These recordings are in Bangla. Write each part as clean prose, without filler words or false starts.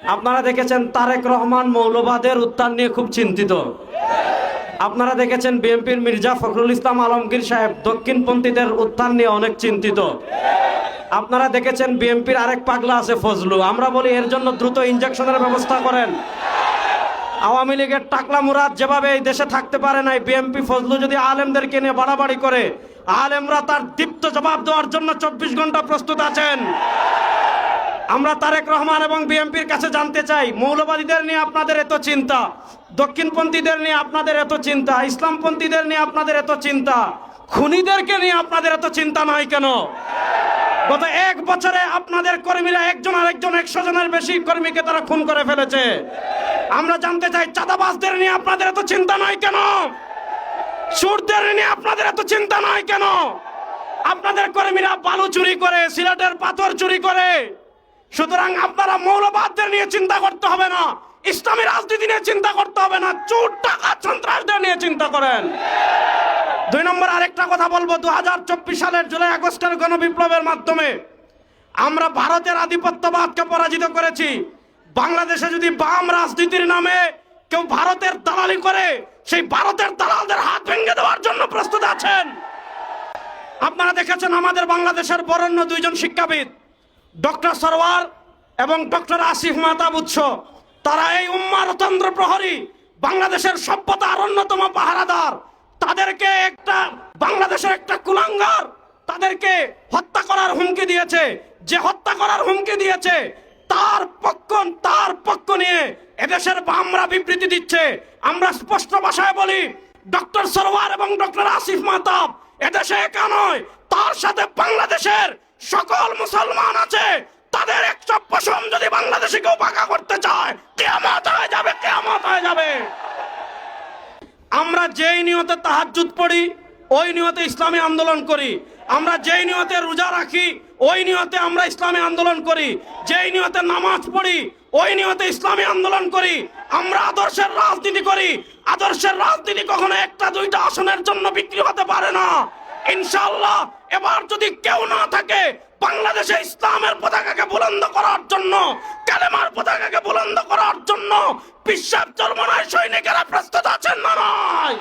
আপনারা দেখেছেন তারেক রহমান মৌলবাদের উত্থান নিয়ে খুব চিন্তিত। আপনারা দেখেছেন বিএনপির মির্জা ফখরুল ইসলাম আলমগীর সাহেব দক্ষিণপন্থীদের উত্থান নিয়ে অনেক চিন্তিত। আপনারা দেখেছেন বিএনপির আরেক পাগলা আছে ফজলু, আমরা বলি এর জন্য দ্রুত ইনজেকশনের ব্যবস্থা করেন। আওয়ামী লীগের টাকলা মুরাদ যেভাবে এই দেশে থাকতে পারে নাই, বিএনপি ফজলু যদি আলেমদেরকে নিয়ে বাড়াবাড়ি করে, আলেমরা তার দীপ্ত জবাব দেওয়ার জন্য 24 ঘন্টা প্রস্তুত আছেন। আমরা তারেক রহমান এবং বিএনপির কাছে জানতে চাই, মৌলবাদীদের নিয়ে আপনাদের এত চিন্তা, দক্ষিণপন্থীদের নিয়ে আপনাদের এত চিন্তা, ইসলামপন্থীদের নিয়ে আপনাদের এত চিন্তা, খুনিদেরকে নিয়ে আপনাদের এত চিন্তা নয় কেন? গত 1 বছরে আপনাদের কর্মীরা একজন আরেকজন 100 জনের বেশি কর্মীকে তারা খুন করে ফেলেছে। আমরা জানতে চাই, চাঁদাবাজদের নিয়ে আপনাদের এত চিন্তা নয় কেন? সুরদের নিয়ে আপনাদের এত চিন্তা নয় কেন? আপনাদের কর্মীরা বালু চুরি করে, সিলেটের পাথর চুরি করে। সুতরাং আপনারা মৌলবাদদের নিয়ে চিন্তা করতে হবে না, ইসলামী রাজনীতি নিয়ে চিন্তা করতে হবে না, চোর টাকা সন্ত্রাসদের নিয়ে চিন্তা করেন। 2 নম্বর আরেকটা কথা বলবো, 2024 সালের জুলাই আগস্টের গণবিপ্লবের মাধ্যমে আমরা ভারতের আধিপত্যবাদকে পরাজিত করেছি। বাংলাদেশে যদি বাম রাজনীতির নামে কেউ ভারতের দালালি করে, সেই ভারতের দালালদের হাত ভেঙে দেওয়ার জন্য প্রস্তুত আছেন। আপনারা দেখেছেন আমাদের বাংলাদেশের বরেণ্য 2 জন শিক্ষাবিদ, ডক্টর সরওয়ার এবং ডক্টর আসিফ মাহতাব উৎস, তারা এই উম্মারতন্ত্র প্রহরী, বাংলাদেশের সভ্যতার অন্যতম পাহারাদার। তাদেরকে বাংলাদেশের একটা কুলাঙ্গার তাদেরকে হত্যা করার হুমকি দিয়েছে। যে হত্যা করার হুমকি দিয়েছে তার পক্ষ নিয়ে এদেশের বামরা বিবৃতি দিচ্ছে। আমরা স্পষ্ট ভাষায় বলি, ডক্টর সরওয়ার এবং ডক্টর আসিফ মাহতাব এদেশে একা নয়, তার সাথে বাংলাদেশের সকল মুসলমান আছে। তাদের 100 পশম যদি বাংলাদেশে কেউ বাঁকা করতে চায়, কিয়ামত হয়ে যাবে, কিয়ামত হয়ে যাবে। আমরা যেই নিয়তে তাহাজ্জুদ পড়ি, ওই নিয়তে ইসলামী আন্দোলন করি। আমরা যেই নিয়তে রোজা রাখি, ওই নিয়তে আমরা ইসলামী আন্দোলন করি। যেই নিয়তে নামাজ পড়ি, ওই নিয়তে ইসলামী আন্দোলন করি। আমরা আদর্শের রাজনীতি করি। আদর্শের রাজনীতি কখনো 1-2টা আসনের জন্য বিক্রি হতে পারে না। ইনশাআল্লাহ এবার যদি কেউ না থাকে বাংলাদেশে ইসলামের পতাকাকে বুলন্দ করার জন্য, কালেমার পতাকাকে বুলন্দ করার জন্য, বিশ্বের চরমনায় সৈনিকেরা প্রস্তুত আছেন না নয়?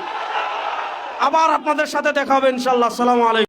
আবার আপনাদের সাথে দেখা হবে ইনশাআল্লাহ। আসসালামু আলাইকুম।